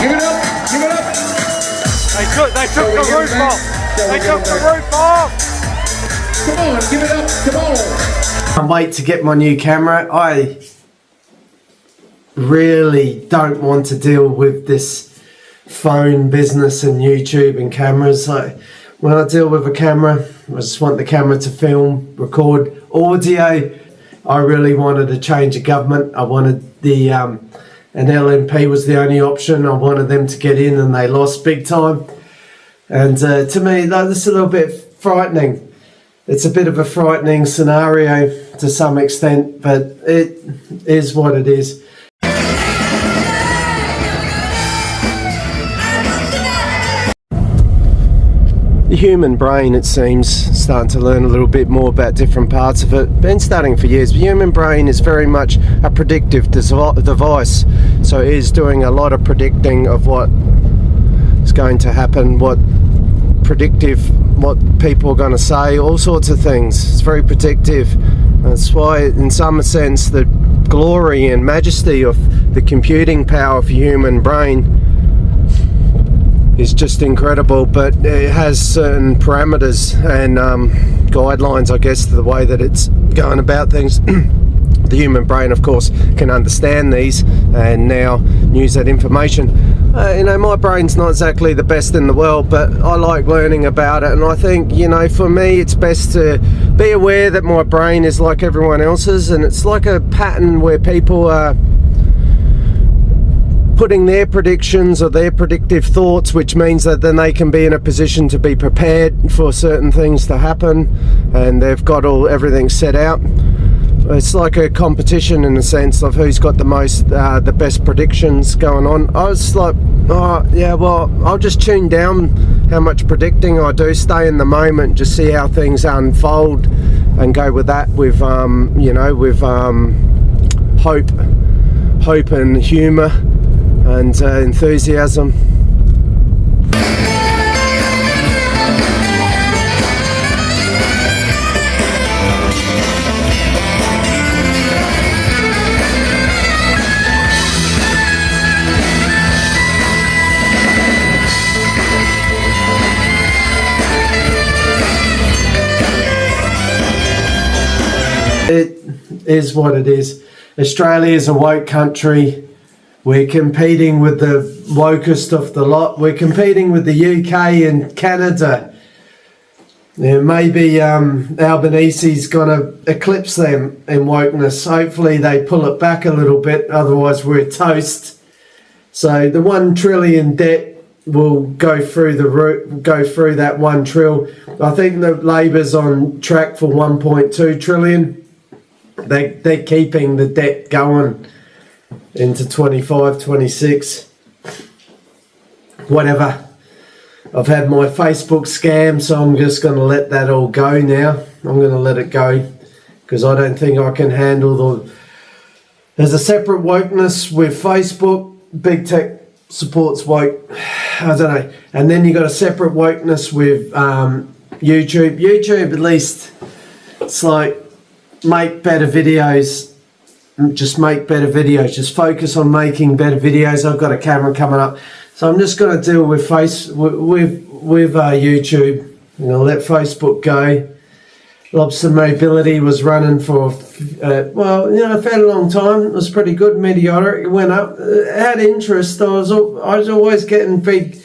Give it up, give it up. They took the roof off. They took the roof off. Come on, give it up, come on. Can't wait to get my new camera. I really don't want to deal with this phone business and YouTube and cameras. Like, when I deal with a camera, I just want the camera to film, record audio. I really wanted to change of government. I wanted the an LNP was the only option. I wanted them to get in, and they lost big time. And to me, that's a little bit frightening. It's a bit of a frightening scenario to some extent, but it is what it is. The human brain, it seems, starting to learn a little bit more about different parts of it. Been studying for years. The human brain is very much a predictive device, so it is doing a lot of predicting of what is going to happen, what people are going to say, all sorts of things. It's very predictive. That's why, in some sense, the glory and majesty of the computing power of the human brain is just incredible, but it has certain parameters and guidelines, I guess, to the way that it's going about things. The human brain, of course, can understand these and now use that information. My brain's not exactly the best in the world, but I like learning about it, and I think, for me, it's best to be aware that my brain is like everyone else's, and it's like a pattern where people are putting their predictions or their predictive thoughts, which means that then they can be in a position to be prepared for certain things to happen, and they've got everything set out. It's like a competition in the sense of who's got the best predictions going on. I was like, I'll just tune down how much predicting I do, stay in the moment, just see how things unfold, and go with that with hope and humour and enthusiasm. It is what it is. Australia is a woke country. We're competing with the wokest of the lot. We're competing with the UK and Canada. Maybe Albanese's going to eclipse them in wokeness. Hopefully they pull it back a little bit, otherwise we're toast. So the 1 trillion debt will go through that 1 trillion. I think the Labor's on track for 1.2 trillion. They're keeping the debt going into 25, 26, whatever. I've had my Facebook scam, so I'm just going to let that all go now. I'm going to let it go because I don't think I can handle there's a separate wokeness with Facebook. Big tech supports woke, I don't know. And then you got a separate wokeness with YouTube. YouTube, at least, it's like, make better videos. Just make better videos. Just focus on making better videos. I've got a camera coming up, so I'm just going to deal with YouTube. Let Facebook go. Lobster Mobility was running for a fairly long time. It was pretty good. Meteoric. It went up. It had interest. I was always getting big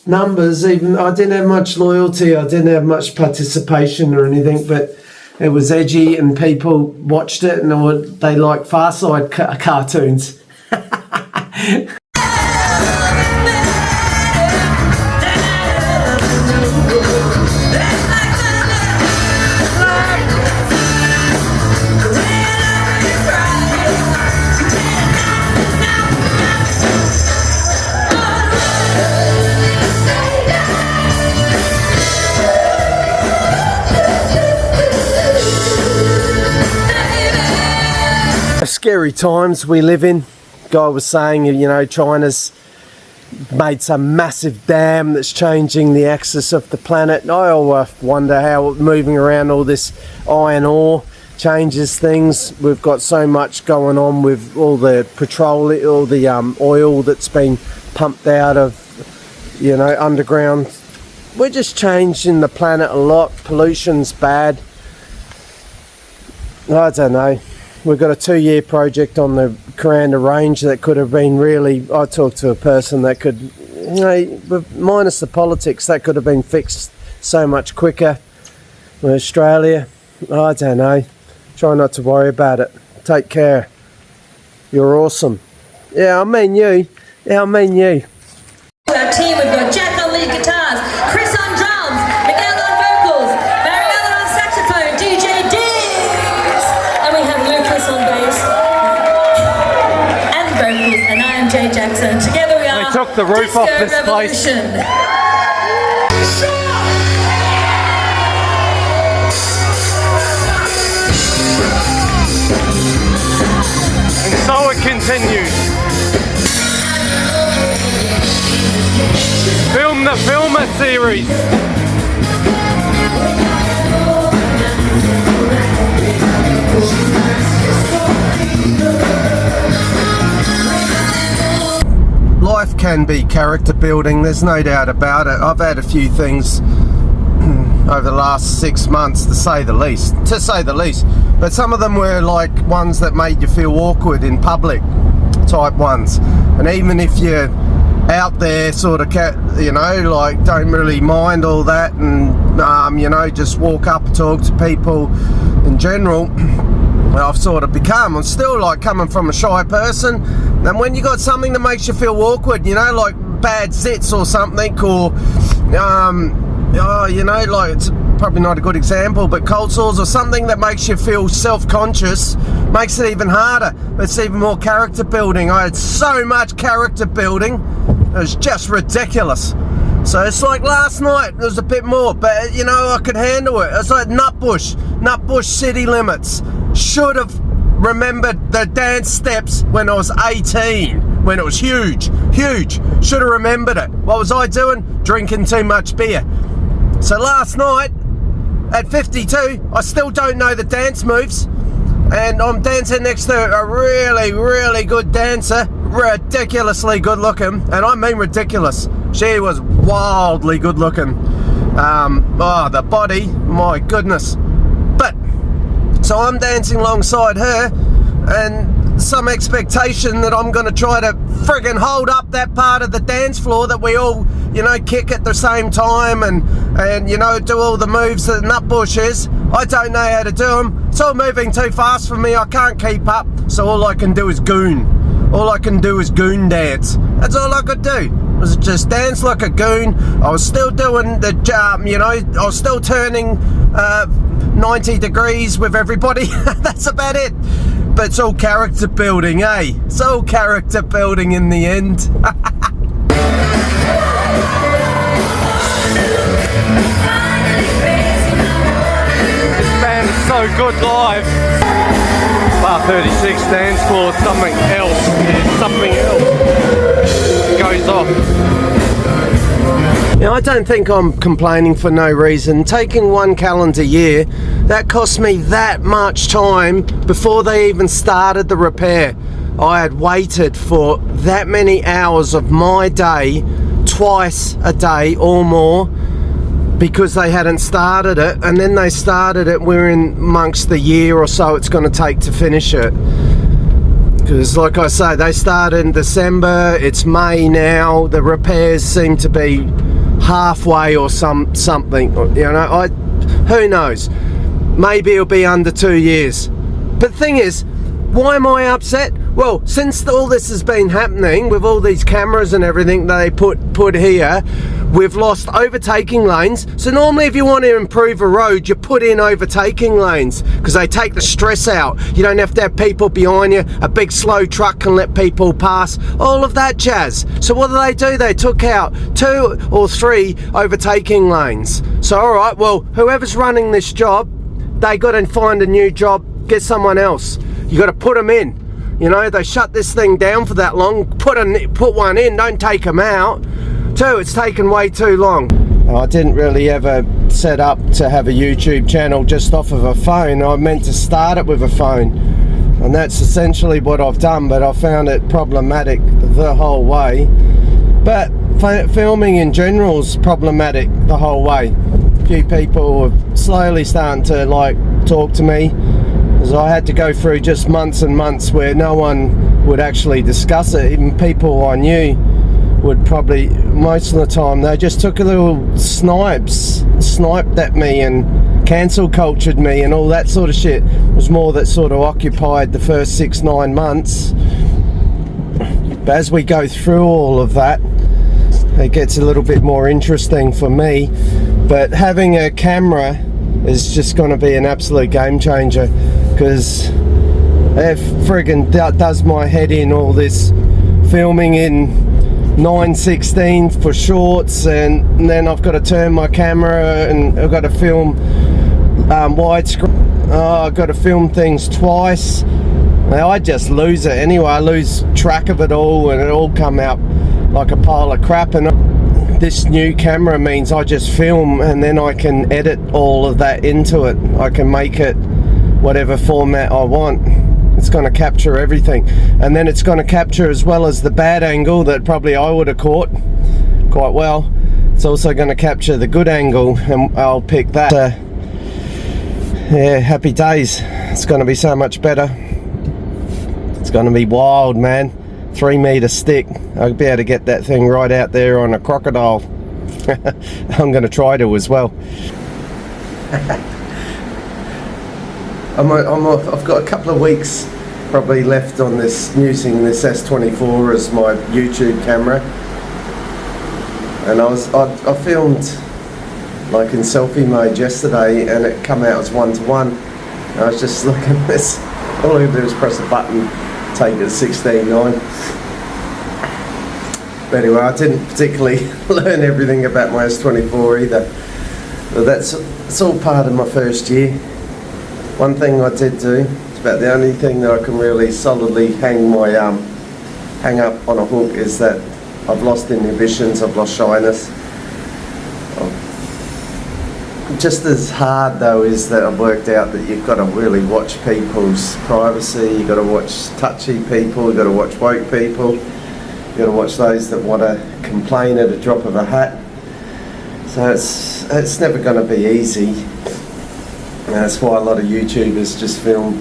numbers. Even I didn't have much loyalty. I didn't have much participation or anything, but it was edgy and people watched it, and they like Far Side cartoons. Scary times we live in. Guy was saying, China's made some massive dam that's changing the axis of the planet. And I always wonder how moving around all this iron ore changes things. We've got so much going on with all the petrol, all the oil that's been pumped out of, you know, underground. We're just changing the planet a lot. Pollution's bad. I don't know. We've got a 2-year project on the Coranda Range that could have been really, I talked to a person that could, you know, minus the politics, that could have been fixed so much quicker. In Australia, I don't know. Try not to worry about it. Take care. You're awesome. Yeah, I mean you. Yeah, I mean you. Our team, we've got Jack on lead guitars, Chris on drums, Miguel on vocals, Mariana on saxophone, DJ Diggs, and we have Lucas on bass and vocals, and I am Jay Jackson. Together we are They took the roof Disco off this place. Revolution. And so it continues. Film the Filmer series. Life can be character building, there's no doubt about it. I've had a few things over the last 6 months, to say the least. But some of them were like ones that made you feel awkward in public type ones. And even if you're out there sort of, you know, like don't really mind all that and, you know, just walk up and talk to people in general, I've sort of become. I'm still like coming from a shy person, and when you got something that makes you feel awkward, you know, like bad zits or something, or oh, you know, like, it's probably not a good example, but cold sores or something that makes you feel self-conscious, makes it even harder. It's even more character building. I had so much character building, it was just ridiculous. So it's like last night, there was a bit more, but you know, I could handle it. It's like Nutbush city limits. Should have remembered the dance steps when I was 18, when it was huge. Should have remembered it. What was I doing? Drinking too much beer. So last night, at 52, I still don't know the dance moves, and I'm dancing next to a really good dancer, ridiculously good looking, and I mean ridiculous. She was wildly good looking. Oh, the body, my goodness. But so I'm dancing alongside her, and some expectation that I'm going to try to friggin' hold up that part of the dance floor that we all, you know, kick at the same time and you know, do all the moves that Nutbush is. I don't know how to do them. It's all moving too fast for me. I can't keep up. So all I can do is goon. All I can do is goon dance. That's all I could do. Was just dance like a goon. I was still doing the you know, I was still turning 90 degrees with everybody. That's about it. But it's all character building, eh? It's all character building in the end. This band is so good live. Bar 36 dance floor, something else. There's something else. Goes off. You know, I don't think I'm complaining for no reason. Taking 1 calendar year, that cost me that much time before they even started the repair. I had waited for that many hours of my day, twice a day or more, because they hadn't started it, and then they started it. We're in amongst the year or so it's going to take to finish it. Because like I say, they started in December, it's May now, the repairs seem to be halfway or something, you know, who knows, maybe it'll be under 2 years. But the thing is, why am I upset? Well, since all this has been happening with all these cameras and everything they put here, we've lost overtaking lanes. So normally if you want to improve a road, you put in overtaking lanes because they take the stress out. You don't have to have people behind you. A big slow truck can let people pass. All of that jazz. So what do? They took out 2 or 3 overtaking lanes. So all right, well, whoever's running this job, they got to find a new job, get someone else. You got to put them in. You know, they shut this thing down for that long. Put one in, don't take them out. 2, it's taken way too long. I didn't really ever set up to have a YouTube channel just off of a phone. I meant to start it with a phone, and that's essentially what I've done, but I found it problematic the whole way. But filming in general is problematic the whole way. A few people are slowly starting to like talk to me, as I had to go through just months and months where no one would actually discuss it. Even people I knew would probably, most of the time, they just took a little sniped at me and cancel cultured me and all that sort of shit. It was more that sort of occupied the first 6-9 months. But as we go through all of that, it gets a little bit more interesting for me. But having a camera is just going to be an absolute game changer, because it friggin' does my head in, all this filming in 9/16 for shorts, and then I've got to turn my camera and I've got to film widescreen. I've got to film things twice. Now I just lose it anyway. I lose track of it all, and it all come out like a pile of crap. And this new camera means I just film and then I can edit all of that into it. I can make it whatever format I want. It's going to capture everything, and then it's going to capture as well as the bad angle that probably I would have caught quite well. It's also going to capture the good angle, and I'll pick that. Yeah, happy days. It's going to be so much better. It's going to be wild, man. 3-meter stick. I'll be able to get that thing right out there on a crocodile. I'm going to try to as well. I've got a couple of weeks probably left on this, using this S24 as my YouTube camera, and I filmed like in selfie mode yesterday, and it come out as 1:1. I was just looking at this. All I do is press a button, take it 16:9. But anyway, I didn't particularly learn everything about my S24 either. But it's all part of my first year. One thing I did do, it's about the only thing that I can really solidly hang up on a hook, is that I've lost inhibitions, I've lost shyness. Just as hard though is that I've worked out that you've got to really watch people's privacy, you've got to watch touchy people, you've got to watch woke people, you've got to watch those that want to complain at a drop of a hat. So it's never going to be easy. And that's why a lot of YouTubers just film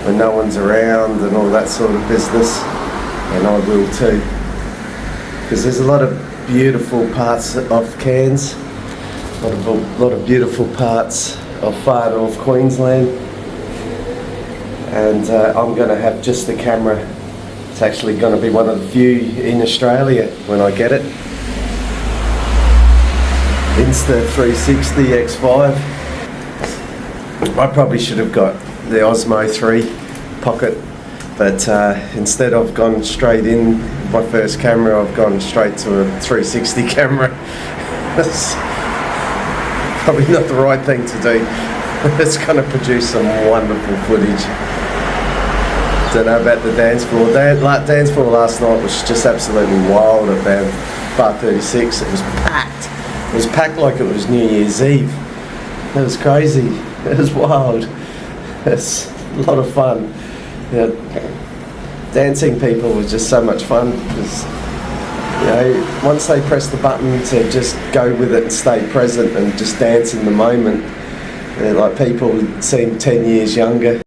when no one's around and all that sort of business, and I will too, because there's a lot of beautiful parts of Cairns, a lot of beautiful parts of far north Queensland, and I'm going to have just the camera. It's actually going to be one of the few in Australia when I get it. Insta360 X5. I probably should have got the Osmo 3 Pocket, but instead I've gone straight in my first camera. I've gone straight to a 360 camera. That's probably not the right thing to do. It's going to produce some wonderful footage. Don't know about the dance floor. Dance floor last night was just absolutely wild at Bar 36. It was packed. It was packed like it was New Year's Eve. It was crazy. It was wild. It's a lot of fun. You know, dancing people was just so much fun, because you know, once they press the button to just go with it and stay present and just dance in the moment, like people seem 10 years younger.